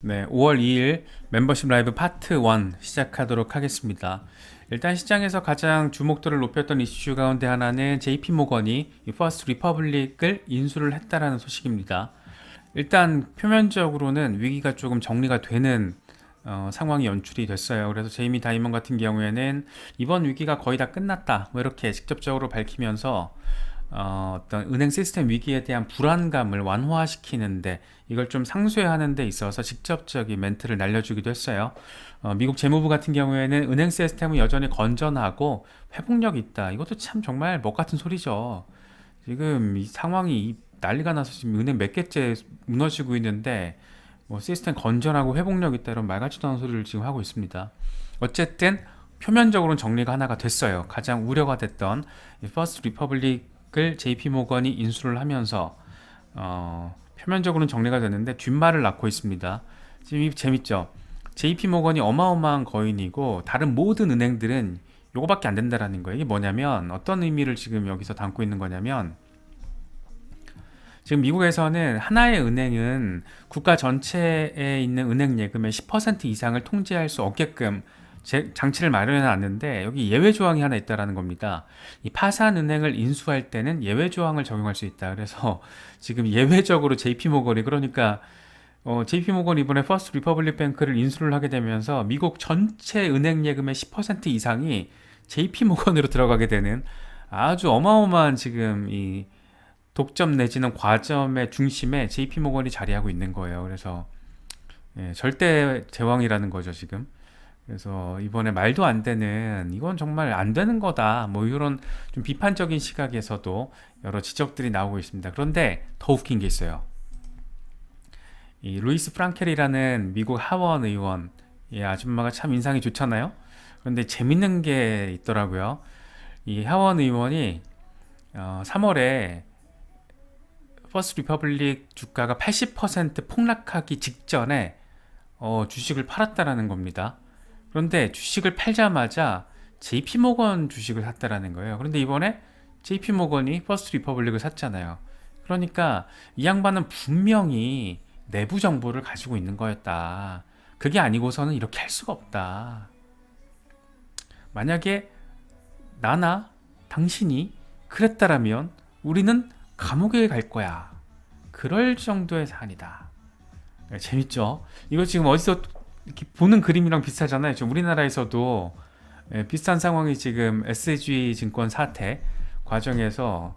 네, 5월 2일 멤버십 라이브 파트 1 시작하도록 하겠습니다. 일단 시장에서 가장 주목도를 높였던 이슈 가운데 하나는 JP 모건이 이 퍼스트 리퍼블릭을 인수를 했다라는 소식입니다. 일단 표면적으로는 위기가 조금 정리가 되는 상황이 연출이 됐어요. 그래서 제이미 다이먼 같은 경우에는 이번 위기가 거의 다 끝났다, 뭐 이렇게 직접적으로 밝히면서 어떤 은행 시스템 위기에 대한 불안감을 완화시키는데, 이걸 좀 상쇄하는 데 있어서 직접적인 멘트를 날려주기도 했어요. 미국 재무부 같은 경우에는 은행 시스템은 여전히 건전하고 회복력이 있다. 이것도 참 정말 먹 같은 소리죠. 지금 이 상황이 난리가 나서 지금 은행 몇 개째 무너지고 있는데 뭐 시스템 건전하고 회복력 있다 이런 말 같지도 않은 소리를 지금 하고 있습니다. 어쨌든 표면적으로는 정리가 하나가 됐어요. 가장 우려가 됐던 퍼스트 리퍼블릭을 JP 모건이 인수를 하면서 표면적으로는 정리가 됐는데 뒷말을 낳고 있습니다. 지금 이 재밌죠? JP 모건이 어마어마한 거인이고 다른 모든 은행들은 요거밖에 안 된다라는 거예요. 이게 뭐냐면, 어떤 의미를 지금 여기서 담고 있는 거냐면, 지금 미국에서는 하나의 은행은 국가 전체에 있는 은행 예금의 10% 이상을 통제할 수 없게끔 장치를 마련해 놨는데, 여기 예외 조항이 하나 있다라는 겁니다. 이 파산 은행을 인수할 때는 예외 조항을 적용할 수 있다. 그래서 지금 예외적으로 JP모건이, 그러니까 JP모건이 이번에 퍼스트 리퍼블릭 뱅크를 인수를 하게 되면서 미국 전체 은행 예금의 10% 이상이 JP모건으로 들어가게 되는 아주 어마어마한 지금 이 독점 내지는 과점의 중심에 JP모건이 자리하고 있는 거예요. 그래서 절대 제왕이라는 거죠, 지금. 그래서 이번에 말도 안 되는, 이건 정말 안 되는 거다, 뭐 이런 좀 비판적인 시각에서도 여러 지적들이 나오고 있습니다. 그런데 더 웃긴 게 있어요. 이 루이스 프랑켈이라는 미국 하원 의원, 이 아줌마가 참 인상이 좋잖아요. 그런데 재밌는 게 있더라고요. 이 하원 의원이 3월에 퍼스트 리퍼블릭 주가가 80% 폭락하기 직전에 주식을 팔았다라는 겁니다. 그런데 주식을 팔자마자 JP모건 주식을 샀다라는 거예요. 그런데 이번에 JP모건이 퍼스트 리퍼블릭을 샀잖아요. 그러니까 이 양반은 분명히 내부 정보를 가지고 있는 거였다. 그게 아니고서는 이렇게 할 수가 없다. 만약에 나나 당신이 그랬다라면 우리는 감옥에 갈 거야. 그럴 정도의 사안이다. 재밌죠? 이거 지금 어디서 이렇게 보는 그림이랑 비슷하잖아요. 지금 우리나라에서도 비슷한 상황이 지금 SG 증권 사태 과정에서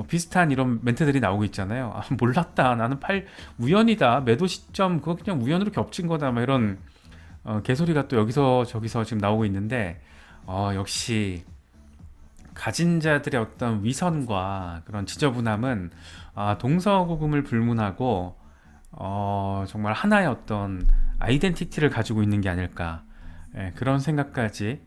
비슷한 이런 멘트들이 나오고 있잖아요. 아, 몰랐다. 나는 우연이다. 매도 시점 그거 그냥 우연으로 겹친 거다. 막 이런 개소리가 또 여기서 저기서 지금 나오고 있는데, 역시 가진 자들의 어떤 위선과 그런 지저분함은 동서고금을 불문하고 정말 하나의 어떤 아이덴티티를 가지고 있는 게 아닐까, 그런 생각까지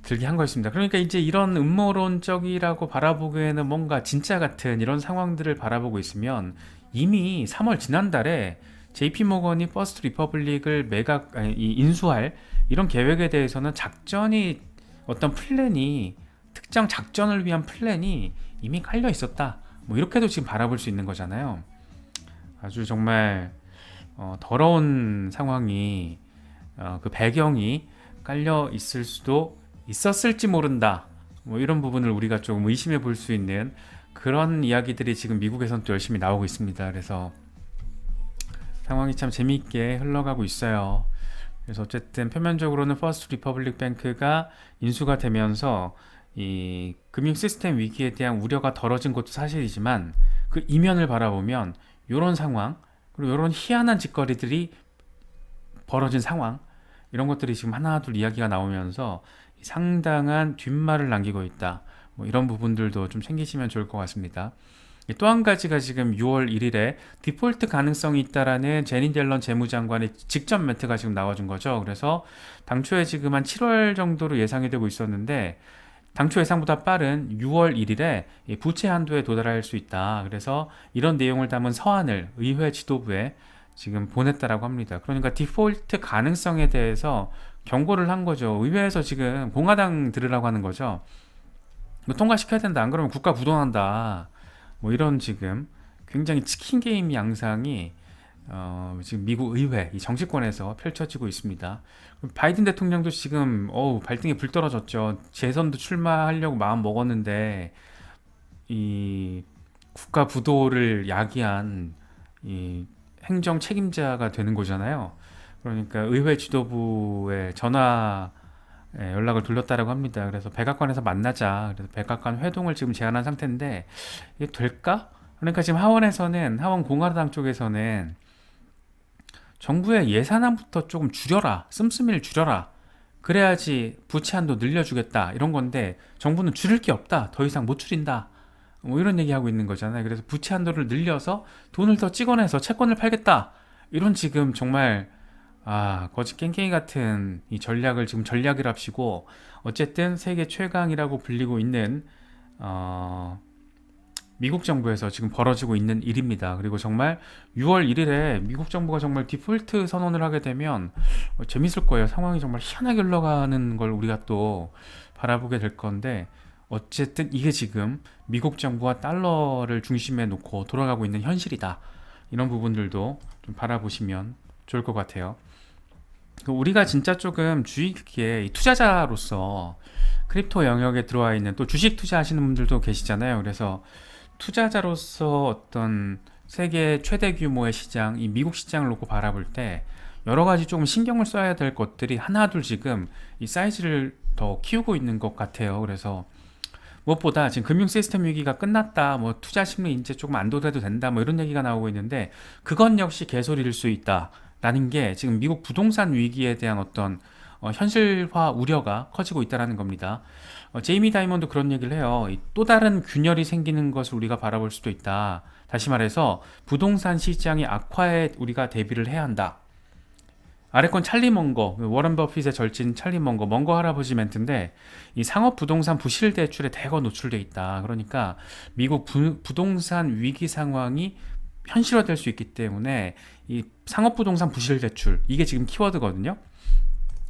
들게 한 거였습니다. 그러니까 이제 이런 음모론적이라고 바라보기에는 뭔가 진짜 같은 이런 상황들을 바라보고 있으면, 이미 3월 지난달에 JP모건이 퍼스트 리퍼블릭을 인수할 이런 계획에 대해서는 작전이, 어떤 플랜이, 특정 작전을 위한 플랜이 이미 깔려 있었다, 뭐 이렇게도 지금 바라볼 수 있는 거잖아요. 아주 정말 더러운 상황이, 그 배경이 깔려 있을 수도 있었을지 모른다, 뭐 이런 부분을 우리가 조금 의심해 볼 수 있는 그런 이야기들이 지금 미국에선 또 열심히 나오고 있습니다. 그래서 상황이 참 재미있게 흘러가고 있어요. 그래서 어쨌든 표면적으로는 퍼스트 리퍼블릭 뱅크가 인수가 되면서 이 금융 시스템 위기에 대한 우려가 덜어진 것도 사실이지만, 그 이면을 바라보면 이런 상황, 그리고 이런 희한한 짓거리들이 벌어진 상황, 이런 것들이 지금 하나둘 이야기가 나오면서 상당한 뒷말을 남기고 있다, 뭐 이런 부분들도 좀 챙기시면 좋을 것 같습니다. 또 한 가지가 지금 6월 1일에 디폴트 가능성이 있다라는 제니 델런 재무장관의 직접 멘트가 지금 나와준 거죠. 그래서 당초에 지금 한 7월 정도로 예상이 되고 있었는데, 당초 예상보다 빠른 6월 1일에 부채 한도에 도달할 수 있다. 그래서 이런 내용을 담은 서한을 의회 지도부에 지금 보냈다라고 합니다. 그러니까 디폴트 가능성에 대해서 경고를 한 거죠. 의회에서 지금 공화당 들으라고 하는 거죠. 이거 통과시켜야 된다. 안 그러면 국가 부도난다. 뭐 이런 지금 굉장히 치킨 게임 양상이 지금 미국 의회, 이 정치권에서 펼쳐지고 있습니다. 바이든 대통령도 지금 발등에 불 떨어졌죠. 재선도 출마하려고 마음 먹었는데 이 국가 부도를 야기한 이 행정 책임자가 되는 거잖아요. 그러니까 의회 지도부에 전화 연락을 돌렸다라고 합니다. 그래서 백악관에서 만나자. 그래서 백악관 회동을 지금 제안한 상태인데 이게 될까? 그러니까 지금 하원 공화당 쪽에서는 정부의 예산안부터 조금 줄여라. 씀씀이를 줄여라. 그래야지 부채 한도 늘려주겠다. 이런 건데 정부는 줄일 게 없다. 더 이상 못 줄인다. 뭐 이런 얘기하고 있는 거잖아요. 그래서 부채 한도를 늘려서 돈을 더 찍어내서 채권을 팔겠다. 이런 지금 정말 거짓 깽깽이 같은 이 전략을 지금 전략이랍시고 어쨌든 세계 최강이라고 불리고 있는 미국 정부에서 지금 벌어지고 있는 일입니다. 그리고 정말 6월 1일에 미국 정부가 정말 디폴트 선언을 하게 되면 재밌을 거예요. 상황이 정말 희한하게 흘러가는 걸 우리가 또 바라보게 될 건데 어쨌든 이게 지금 미국 정부와 달러를 중심에 놓고 돌아가고 있는 현실이다. 이런 부분들도 좀 바라보시면 좋을 것 같아요. 우리가 진짜 조금 주의 깊게 투자자로서 크립토 영역에 들어와 있는 또 주식 투자하시는 분들도 계시잖아요. 그래서 투자자로서 어떤 세계 최대 규모의 시장, 이 미국 시장을 놓고 바라볼 때 여러 가지 조금 신경을 써야 될 것들이 하나둘 지금 이 사이즈를 더 키우고 있는 것 같아요. 그래서 무엇보다 지금 금융 시스템 위기가 끝났다, 뭐 투자 심리 이제 조금 안도돼도 된다, 뭐 이런 얘기가 나오고 있는데 그건 역시 개소리일 수 있다라는 게 지금 미국 부동산 위기에 대한 어떤 현실화 우려가 커지고 있다는 겁니다. 제이미 다이먼도 그런 얘기를 해요. 또 다른 균열이 생기는 것을 우리가 바라볼 수도 있다. 다시 말해서 부동산 시장의 악화에 우리가 대비를 해야 한다. 아래 건 찰리 먼거, 워런 버핏의 절친 찰리 먼거 할아버지 멘트인데 이 상업 부동산 부실 대출에 대거 노출돼 있다. 그러니까 미국 부동산 위기 상황이 현실화될 수 있기 때문에 이 상업 부동산 부실 대출 이게 지금 키워드거든요.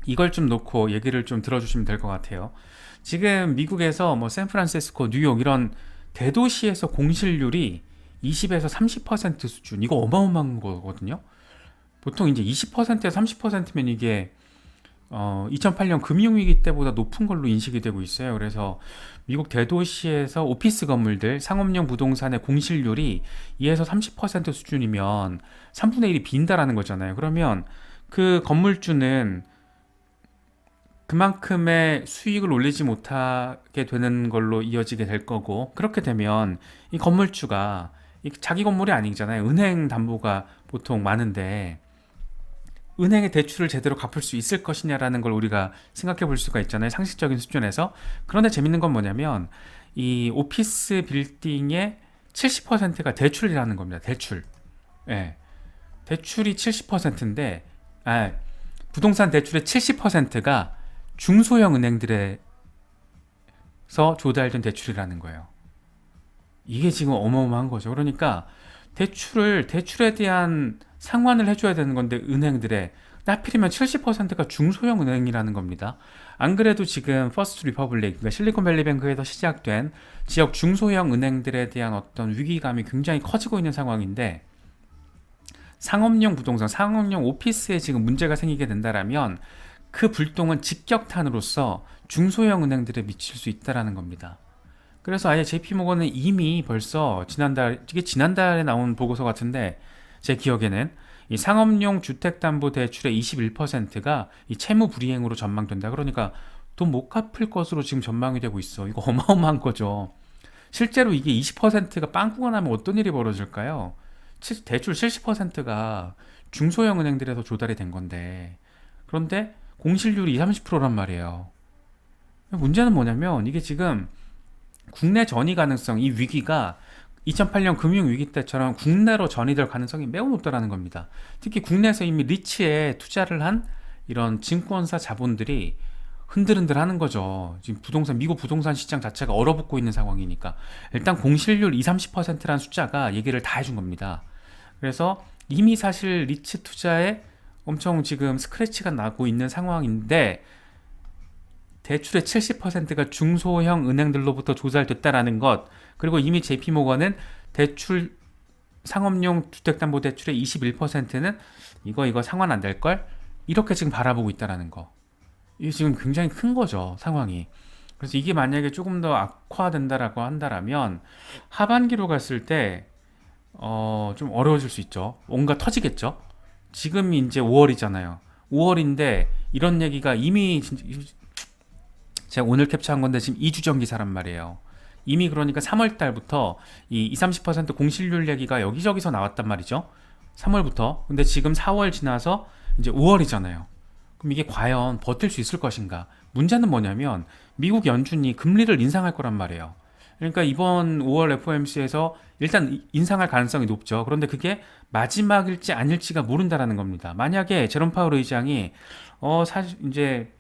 이걸 좀 놓고 얘기를 좀 들어주시면 될 것 같아요. 지금 미국에서 뭐 샌프란시스코, 뉴욕 이런 대도시에서 공실률이 20에서 30% 수준, 이거 어마어마한 거거든요. 보통 이제 20%에서 30%면 이게 2008년 금융위기 때보다 높은 걸로 인식이 되고 있어요. 그래서 미국 대도시에서 오피스 건물들, 상업용 부동산의 공실률이 2에서 30% 수준이면 3분의 1이 빈다라는 거잖아요. 그러면 그 건물주는 그만큼의 수익을 올리지 못하게 되는 걸로 이어지게 될 거고, 그렇게 되면 이 건물주가 자기 건물이 아니잖아요. 은행 담보가 보통 많은데 은행의 대출을 제대로 갚을 수 있을 것이냐라는 걸 우리가 생각해 볼 수가 있잖아요. 상식적인 수준에서. 그런데 재밌는 건 뭐냐면 이 오피스 빌딩의 70%가 대출이라는 겁니다. 대출. 예. 대출이 70%인데 부동산 대출의 70%가 중소형 은행들에서 조달된 대출이라는 거예요. 이게 지금 어마어마한 거죠. 그러니까 대출에 대한 상환을 해줘야 되는 건데 은행들의 하필이면 70%가 중소형 은행이라는 겁니다. 안 그래도 지금 퍼스트 리퍼블릭, 그러니까 실리콘밸리뱅크에서 시작된 지역 중소형 은행들에 대한 어떤 위기감이 굉장히 커지고 있는 상황인데 상업용 부동산, 상업용 오피스에 지금 문제가 생기게 된다라면 그 불똥은 직격탄으로서 중소형 은행들에 미칠 수 있다라는 겁니다. 그래서 아예 JP모건은 이미 벌써 지난달에 나온 보고서 같은데 제 기억에는 이 상업용 주택담보대출의 21%가 이 채무 불이행으로 전망된다. 그러니까 돈 못 갚을 것으로 지금 전망이 되고 있어. 이거 어마어마한 거죠. 실제로 이게 20%가 빵꾸가 나면 어떤 일이 벌어질까요? 대출 70%가 중소형 은행들에서 조달이 된 건데 그런데 공실률이 20, 30%란 말이에요. 문제는 뭐냐면 이게 지금 국내 전이 가능성, 이 위기가 2008년 금융위기 때처럼 국내로 전이될 가능성이 매우 높다는 겁니다. 특히 국내에서 이미 리츠에 투자를 한 이런 증권사 자본들이 흔들흔들 하는 거죠. 지금 미국 부동산 시장 자체가 얼어붙고 있는 상황이니까. 일단 공실률 20, 30%라는 숫자가 얘기를 다 해준 겁니다. 그래서 이미 사실 리츠 투자에 엄청 지금 스크래치가 나고 있는 상황인데 대출의 70%가 중소형 은행들로부터 조달됐다라는 것, 그리고 이미 JP모건은 대출 상업용 주택담보대출의 21%는 이거 상환 안 될걸? 이렇게 지금 바라보고 있다라는 거. 이게 지금 굉장히 큰 거죠, 상황이. 그래서 이게 만약에 조금 더 악화된다라고 한다라면 하반기로 갔을 때 좀 어려워질 수 있죠. 뭔가 터지겠죠. 지금이 이제 5월이잖아요. 5월인데 이런 얘기가 이미 제가 오늘 캡처한 건데 지금 2주 전 기사란 말이에요. 이미 그러니까 3월 달부터 이 20, 30% 공실률 얘기가 여기저기서 나왔단 말이죠. 3월부터. 근데 지금 4월 지나서 이제 5월이잖아요. 그럼 이게 과연 버틸 수 있을 것인가? 문제는 뭐냐면 미국 연준이 금리를 인상할 거란 말이에요. 그러니까 이번 5월 FOMC에서 일단 인상할 가능성이 높죠. 그런데 그게 마지막일지 아닐지가 모른다라는 겁니다. 만약에 제롬 파월 의장이 사실 이제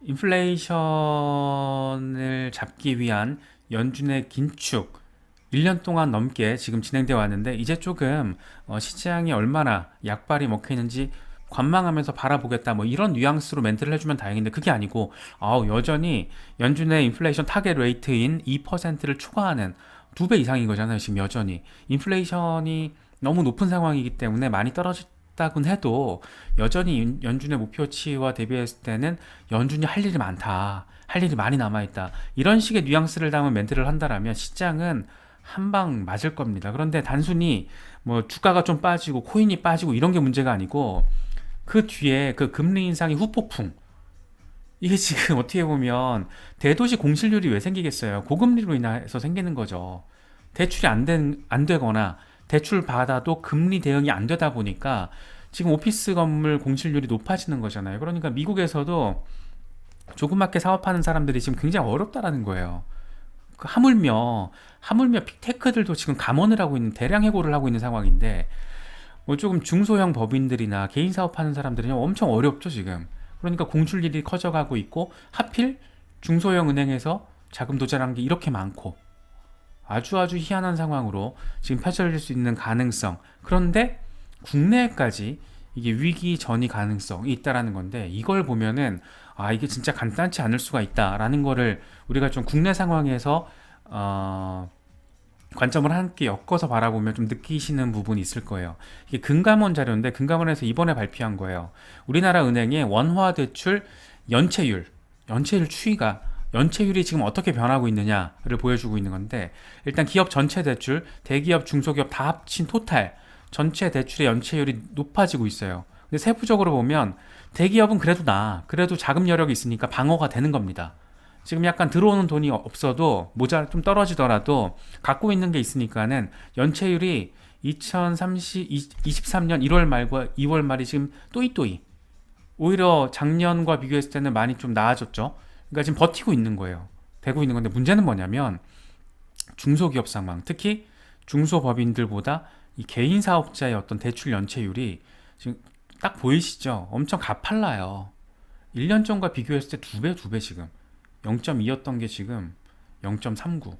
인플레이션을 잡기 위한 연준의 긴축 1년 동안 넘게 지금 진행되어 왔는데 이제 조금 시장이 얼마나 약발이 먹혀 있는지 관망하면서 바라보겠다 뭐 이런 뉘앙스로 멘트를 해주면 다행인데 그게 아니고 여전히 연준의 인플레이션 타겟 레이트인 2%를 초과하는 2배 이상인 거잖아요. 지금 여전히 인플레이션이 너무 높은 상황이기 때문에 많이 떨어졌다곤 해도 여전히 연준의 목표치와 대비했을 때는 연준이 할 일이 많다, 할 일이 많이 남아있다, 이런 식의 뉘앙스를 담은 멘트를 한다라면 시장은 한 방 맞을 겁니다. 그런데 단순히 뭐 주가가 좀 빠지고 코인이 빠지고 이런 게 문제가 아니고 그 뒤에 그 금리 인상의 후폭풍, 이게 지금 어떻게 보면 대도시 공실률이 왜 생기겠어요? 고금리로 인해서 생기는 거죠. 대출이 안 되거나 대출 받아도 금리 대응이 안 되다 보니까 지금 오피스 건물 공실률이 높아지는 거잖아요. 그러니까 미국에서도 조그맣게 사업하는 사람들이 지금 굉장히 어렵다라는 거예요. 하물며 빅테크들도 지금 감원을 하고 있는, 대량 해고를 하고 있는 상황인데 뭐 조금 중소형 법인들이나 개인 사업하는 사람들은 엄청 어렵죠 지금. 그러니까 공출률이 커져가고 있고 하필 중소형 은행에서 자금 도달한 게 이렇게 많고 아주 희한한 상황으로 지금 펼쳐질 수 있는 가능성. 그런데 국내까지 이게 위기 전이 가능성이 있다라는 건데 이걸 보면은 이게 진짜 간단치 않을 수가 있다라는 거를 우리가 좀 국내 상황에서 관점을 함께 엮어서 바라보면 좀 느끼시는 부분이 있을 거예요. 이게 금감원 자료인데 금감원에서 이번에 발표한 거예요. 우리나라 은행의 원화 대출 연체율 추이가 연체율이 지금 어떻게 변하고 있느냐를 보여주고 있는 건데 일단 기업 전체 대출, 대기업, 중소기업 다 합친 토탈 전체 대출의 연체율이 높아지고 있어요. 근데 세부적으로 보면 대기업은 그래도 자금 여력이 있으니까 방어가 되는 겁니다. 지금 약간 들어오는 돈이 없어도 좀 떨어지더라도 갖고 있는 게 있으니까는 연체율이 2023년 1월 말과 2월 말이 지금 또이또이 오히려 작년과 비교했을 때는 많이 좀 나아졌죠. 그러니까 지금 버티고 있는 거예요. 되고 있는 건데 문제는 뭐냐면 중소기업 상황, 특히 중소법인들보다 이 개인 사업자의 어떤 대출 연체율이 지금 딱 보이시죠? 엄청 가팔라요. 1년 전과 비교했을 때 2배 지금 0.2였던 게 지금 0.39.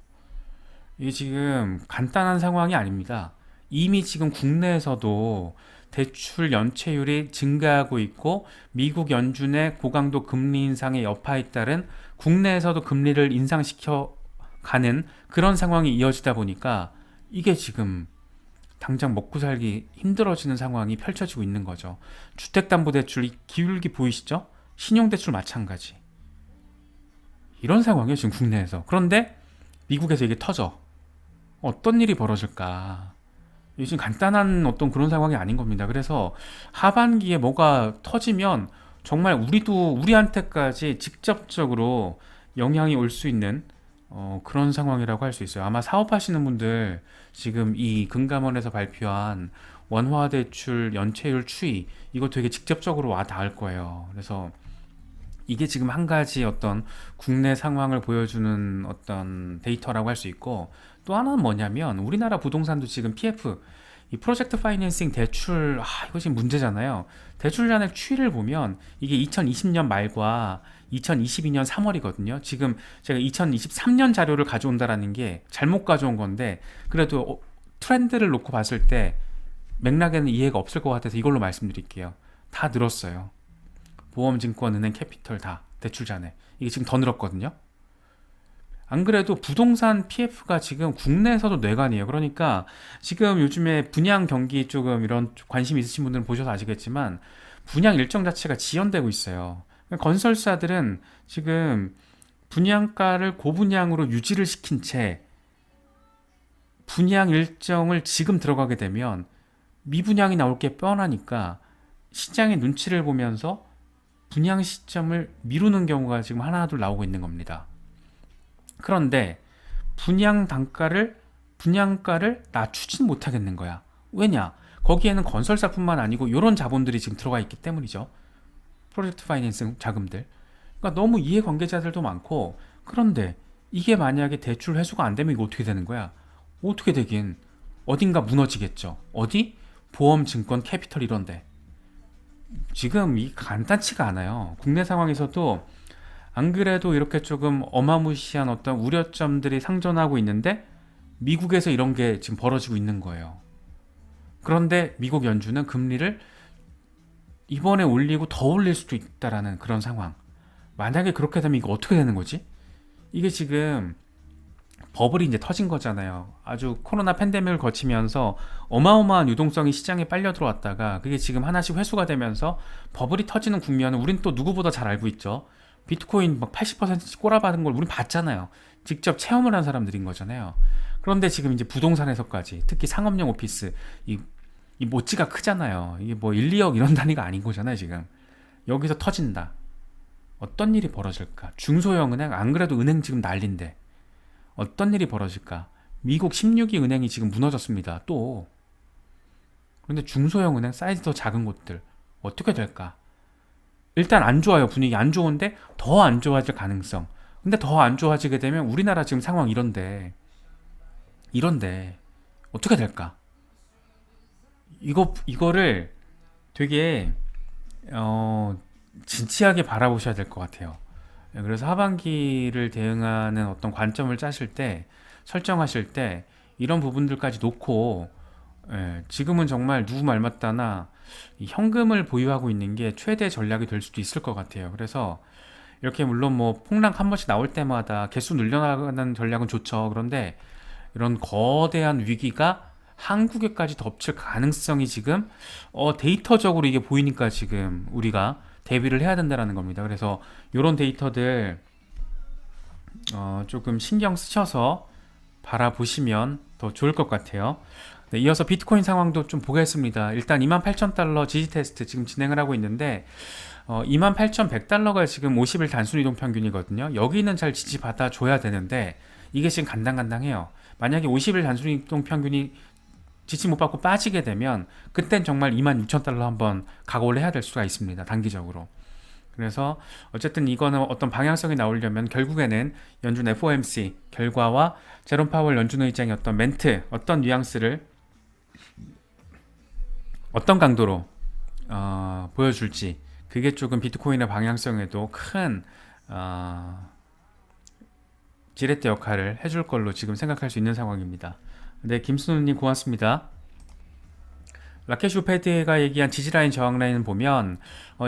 이게 지금 간단한 상황이 아닙니다. 이미 지금 국내에서도 대출 연체율이 증가하고 있고 미국 연준의 고강도 금리 인상의 여파에 따른 국내에서도 금리를 인상시켜 가는 그런 상황이 이어지다 보니까 이게 지금 당장 먹고 살기 힘들어지는 상황이 펼쳐지고 있는 거죠. 주택담보대출 기울기 보이시죠? 신용대출 마찬가지. 이런 상황이에요 지금 국내에서. 그런데 미국에서 이게 터져. 어떤 일이 벌어질까? 이게 지금 간단한 어떤 그런 상황이 아닌 겁니다. 그래서 하반기에 뭐가 터지면 정말 우리한테까지 직접적으로 영향이 올 수 있는 그런 상황이라고 할 수 있어요. 아마 사업하시는 분들 지금 이 금감원에서 발표한 원화 대출 연체율 추이 이거 되게 직접적으로 와 닿을 거예요. 그래서 이게 지금 한 가지 어떤 국내 상황을 보여주는 어떤 데이터라고 할 수 있고 또 하나는 뭐냐면 우리나라 부동산도 지금 PF 이 프로젝트 파이낸싱 대출 이거 지금 문제잖아요. 대출 잔액 추이를 보면 이게 2020년 말과 2022년 3월이거든요. 지금 제가 2023년 자료를 가져온다라는 게 잘못 가져온 건데 그래도 트렌드를 놓고 봤을 때 맥락에는 이해가 없을 것 같아서 이걸로 말씀드릴게요. 다 늘었어요. 보험, 증권, 은행, 캐피털 다 대출 잔액 이게 지금 더 늘었거든요. 안 그래도 부동산 PF가 지금 국내에서도 뇌관이에요. 그러니까 지금 요즘에 분양 경기 조금 이런 관심 있으신 분들은 보셔서 아시겠지만 분양 일정 자체가 지연되고 있어요. 건설사들은 지금 분양가를 고분양으로 유지를 시킨 채 분양 일정을 지금 들어가게 되면 미분양이 나올 게 뻔하니까 시장의 눈치를 보면서 분양 시점을 미루는 경우가 지금 하나둘 나오고 있는 겁니다. 그런데 분양가를 낮추진 못하겠는 거야. 왜냐? 거기에는 건설사뿐만 아니고 이런 자본들이 지금 들어가 있기 때문이죠. 프로젝트 파이낸싱 자금들. 그러니까 너무 이해관계자들도 많고, 그런데 이게 만약에 대출 회수가 안 되면 이거 어떻게 되는 거야? 어떻게 되긴 어딘가 무너지겠죠. 어디? 보험, 증권, 캐피털 이런데. 지금 이 간단치가 않아요. 국내 상황에서도 안 그래도 이렇게 조금 어마무시한 어떤 우려점들이 상존하고 있는데 미국에서 이런 게 지금 벌어지고 있는 거예요. 그런데 미국 연준은 금리를 이번에 올리고 더 올릴 수도 있다라는 그런 상황. 만약에 그렇게 되면 이거 어떻게 되는 거지? 이게 지금 버블이 이제 터진 거잖아요. 아주 코로나 팬데믹을 거치면서 어마어마한 유동성이 시장에 빨려 들어왔다가 그게 지금 하나씩 회수가 되면서 버블이 터지는 국면은 우린 또 누구보다 잘 알고 있죠. 비트코인 막 80%씩 꼬라박은 걸 우린 봤잖아요. 직접 체험을 한 사람들인 거잖아요. 그런데 지금 이제 부동산에서까지 특히 상업용 오피스 이 모찌가 크잖아요. 이게 뭐 1, 2억 이런 단위가 아닌 거잖아요. 지금 여기서 터진다. 어떤 일이 벌어질까? 중소형 은행, 안 그래도 은행 지금 난린데 어떤 일이 벌어질까? 미국 16위 은행이 지금 무너졌습니다. 또. 그런데 중소형 은행, 사이즈 더 작은 곳들 어떻게 될까? 일단 안 좋아요. 분위기 안 좋은데 더 안 좋아질 가능성. 근데 더 안 좋아지게 되면 우리나라 지금 상황 이런데 어떻게 될까? 이거를 되게 진지하게 바라보셔야 될 것 같아요. 그래서 하반기를 대응하는 어떤 관점을 짜실 때, 설정하실 때 이런 부분들까지 놓고, 지금은 정말 누구 말 맞다나 이 현금을 보유하고 있는 게 최대 전략이 될 수도 있을 것 같아요. 그래서 이렇게 물론 뭐 폭락 한 번씩 나올 때마다 개수 늘려나가는 전략은 좋죠. 그런데 이런 거대한 위기가 한국에까지 덮칠 가능성이 지금 데이터적으로 이게 보이니까 지금 우리가 대비를 해야 된다는 겁니다. 그래서 이런 데이터들 조금 신경 쓰셔서 바라보시면 더 좋을 것 같아요. 네, 이어서 비트코인 상황도 좀 보겠습니다. 일단 28,000달러 지지 테스트 지금 진행을 하고 있는데 28,100달러가 지금 50일 단순 이동 평균이거든요. 여기는 잘 지지받아 줘야 되는데 이게 지금 간당간당해요. 만약에 50일 단순 이동 평균이 지지 못 받고 빠지게 되면 그땐 정말 26,000달러 한번 각오를 해야 될 수가 있습니다. 단기적으로. 그래서 어쨌든 이거는 어떤 방향성이 나오려면 결국에는 연준 FOMC 결과와 제롬 파월 연준 의장의 어떤 멘트, 어떤 뉘앙스를 어떤 강도로 보여줄지, 그게 조금 비트코인의 방향성에도 큰 지렛대 역할을 해줄 걸로 지금 생각할 수 있는 상황입니다. 네, 김순우님 고맙습니다. 라케슈 패드가 얘기한 지지라인 저항라인을 보면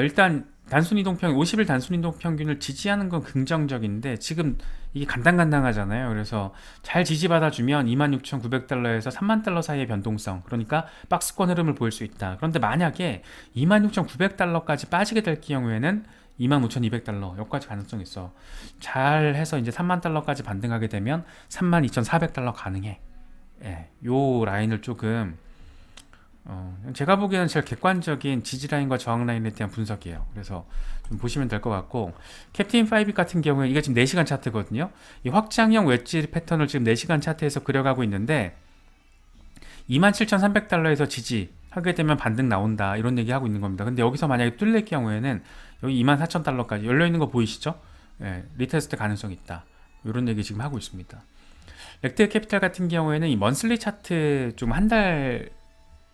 일단 단순이동평균 50일 단순이동평균을 지지하는 건 긍정적인데 지금 이게 간당간당하잖아요. 그래서 잘 지지받아주면 26,900달러에서 30,000달러 사이의 변동성, 그러니까 박스권 흐름을 보일 수 있다. 그런데 만약에 26,900달러까지 빠지게 될 경우에는 25,200달러 여기까지 가능성이 있어. 잘 해서 이제 30,000달러까지 반등하게 되면 32,400달러 가능해. 예, 요 라인을 조금 제가 보기에는 제일 객관적인 지지라인과 저항라인에 대한 분석이에요. 그래서 좀 보시면 될 것 같고, 캡틴 5 같은 경우에 이게 지금 4시간 차트거든요. 이 확장형 웨지 패턴을 지금 4시간 차트에서 그려가고 있는데 27,300달러에서 지지하게 되면 반등 나온다 이런 얘기하고 있는 겁니다. 근데 여기서 만약에 뚫릴 경우에는 여기 24,000달러까지 열려있는 거 보이시죠? 예, 리테스트 가능성이 있다 이런 얘기 지금 하고 있습니다. 렉트 캐피탈 같은 경우에는 이 먼슬리 차트 좀 한 달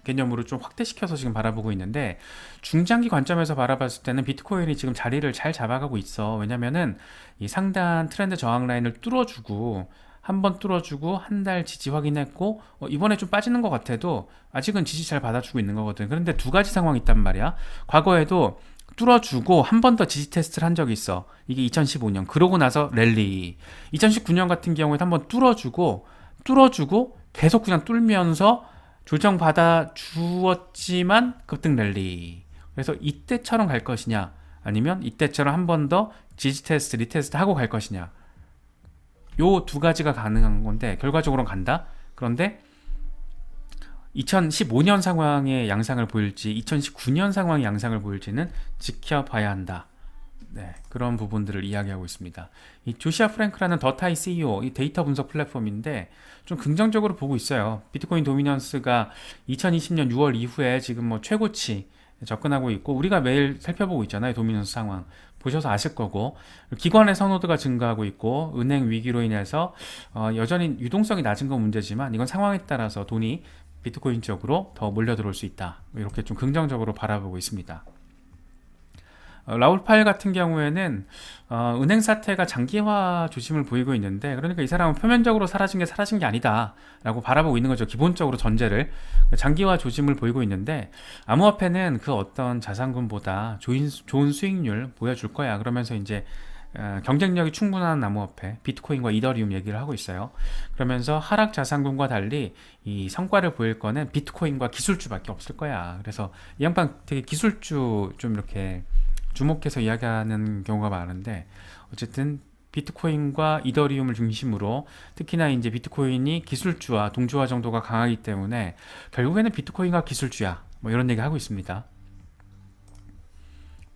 개념으로 좀 확대시켜서 지금 바라보고 있는데, 중장기 관점에서 바라봤을 때는 비트코인이 지금 자리를 잘 잡아가고 있어. 왜냐면은 이 상단 트렌드 저항 라인을 뚫어주고 한 번 뚫어주고 한 달 지지 확인했고 이번에 좀 빠지는 것 같아도 아직은 지지 잘 받아주고 있는 거거든. 그런데 두 가지 상황이 있단 말이야. 과거에도 뚫어주고 한 번 더 지지 테스트를 한 적이 있어. 이게 2015년. 그러고 나서 랠리. 2019년 같은 경우에도 한번 뚫어주고 계속 그냥 뚫면서 조정받아 주었지만 급등 랠리. 그래서 이때처럼 갈 것이냐, 아니면 이때처럼 한 번 더 지지 테스트, 리테스트 하고 갈 것이냐. 요 두 가지가 가능한 건데 결과적으로는 간다. 그런데 2015년 상황의 양상을 보일지 2019년 상황의 양상을 보일지는 지켜봐야 한다. 네, 그런 부분들을 이야기하고 있습니다. 이 조시아 프랭크라는 더타이 CEO, 이 데이터 분석 플랫폼인데 좀 긍정적으로 보고 있어요. 비트코인 도미넌스가 2020년 6월 이후에 지금 뭐 최고치 접근하고 있고, 우리가 매일 살펴보고 있잖아요. 도미넌스 상황 보셔서 아실 거고, 기관의 선호도가 증가하고 있고, 은행 위기로 인해서 여전히 유동성이 낮은 건 문제지만 이건 상황에 따라서 돈이 비트코인 쪽으로 더 몰려 들어올 수 있다. 이렇게 좀 긍정적으로 바라보고 있습니다. 라울 파일 같은 경우에는 은행 사태가 장기화 조짐을 보이고 있는데, 그러니까 이 사람은 표면적으로 사라진 게 아니다 라고 바라보고 있는 거죠. 기본적으로 전제를. 장기화 조짐을 보이고 있는데, 암호화폐는 그 어떤 자산군보다 좋은 수익률 보여줄 거야. 그러면서 이제 경쟁력이 충분한 암호화폐 비트코인과 이더리움 얘기를 하고 있어요. 그러면서 하락 자산군과 달리 이 성과를 보일 거는 비트코인과 기술주밖에 없을 거야. 그래서 이 양반 되게 기술주 좀 이렇게 주목해서 이야기하는 경우가 많은데, 어쨌든 비트코인과 이더리움을 중심으로, 특히나 이제 비트코인이 기술주와 동조화 정도가 강하기 때문에 결국에는 비트코인과 기술주야, 뭐 이런 얘기 하고 있습니다.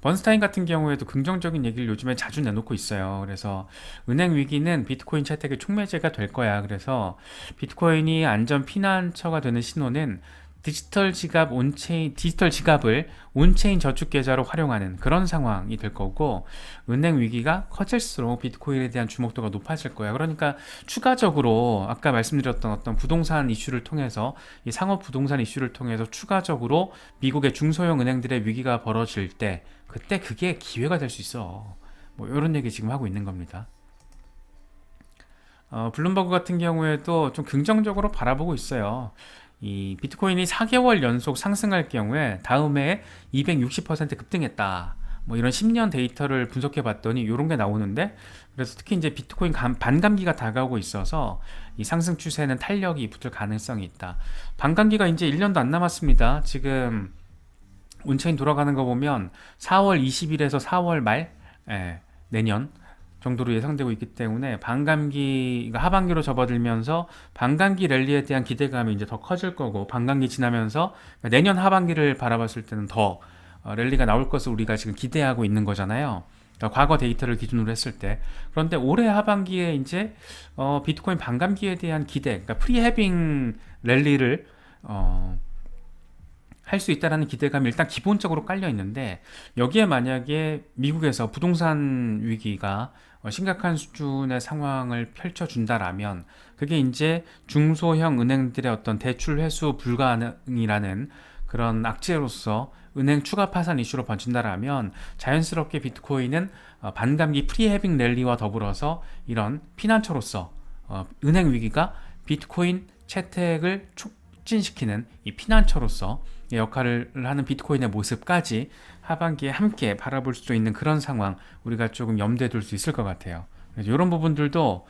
번스타인 같은 경우에도 긍정적인 얘기를 요즘에 자주 내놓고 있어요. 그래서 은행 위기는 비트코인 채택의 촉매제가 될 거야. 그래서 비트코인이 안전 피난처가 되는 신호는 디지털 지갑을 온체인 저축 계좌로 활용하는 그런 상황이 될 거고, 은행 위기가 커질수록 비트코인에 대한 주목도가 높아질 거야. 그러니까 추가적으로 아까 말씀드렸던 어떤 부동산 이슈를 통해서, 이 상업 부동산 이슈를 통해서 추가적으로 미국의 중소형 은행들의 위기가 벌어질 때, 그때 그게 기회가 될 수 있어. 뭐 이런 얘기 지금 하고 있는 겁니다. 블룸버그 같은 경우에도 좀 긍정적으로 바라보고 있어요. 이 비트코인이 4개월 연속 상승할 경우에 다음 해에 260% 급등했다. 뭐 이런 10년 데이터를 분석해 봤더니 이런 게 나오는데, 그래서 특히 이제 비트코인 반감기가 다가오고 있어서 이 상승 추세는 탄력이 붙을 가능성이 있다. 반감기가 이제 1년도 안 남았습니다. 지금 온체인 돌아가는 거 보면 4월 20일에서 4월 말, 내년 정도로 예상되고 있기 때문에 반감기가 하반기로 접어들면서 반감기 랠리에 대한 기대감이 이제 더 커질 거고, 반감기 지나면서 내년 하반기를 바라봤을 때는 더 랠리가 나올 것을 우리가 지금 기대하고 있는 거잖아요. 그러니까 과거 데이터를 기준으로 했을 때. 그런데 올해 하반기에 이제 비트코인 반감기에 대한 기대, 그러니까 프리해빙 랠리를 할 수 있다라는 기대감이 일단 기본적으로 깔려 있는데, 여기에 만약에 미국에서 부동산 위기가 심각한 수준의 상황을 펼쳐준다라면, 그게 이제 중소형 은행들의 어떤 대출 회수 불가능이라는 그런 악재로서 은행 추가 파산 이슈로 번진다라면, 자연스럽게 비트코인은 반감기 프리해빙 랠리와 더불어서 이런 피난처로서 은행 위기가 비트코인 채택을 촉진시키는 이 피난처로서 역할을 하는 비트코인의 모습까지 하반기에 함께 바라볼 수 있는 그런 상황, 우리가 조금 염두에 둘 수 있을 것 같아요. 그래서 이런 부분들도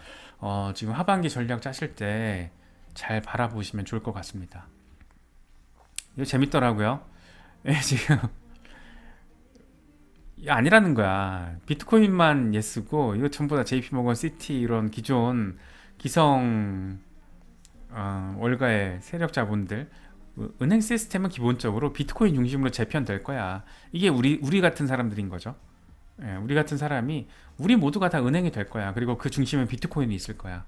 지금 하반기 전략 짜실 때 잘 바라보시면 좋을 것 같습니다. 이거 재밌더라고요. 지금 아니라는 거야. 비트코인만 예쓰고 이거 전부 다 JP모건 시티 이런 기존 기성 월가의 세력 자본들, 은행 시스템은 기본적으로 비트코인 중심으로 재편될 거야. 이게 우리 같은 사람들인 거죠. 우리 같은 사람이, 우리 모두가 다 은행이 될 거야. 그리고 그 중심에 비트코인이 있을 거야.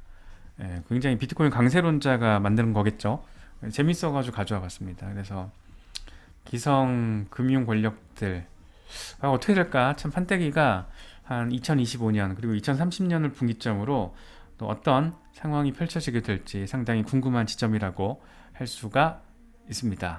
굉장히 비트코인 강세론자가 만드는 거겠죠. 재밌어가지고 가져와 봤습니다. 그래서 기성 금융 권력들 어떻게 될까? 참 판때기가 한 2025년 그리고 2030년을 분기점으로 또 어떤 상황이 펼쳐지게 될지 상당히 궁금한 지점이라고 할 수가 있습니다.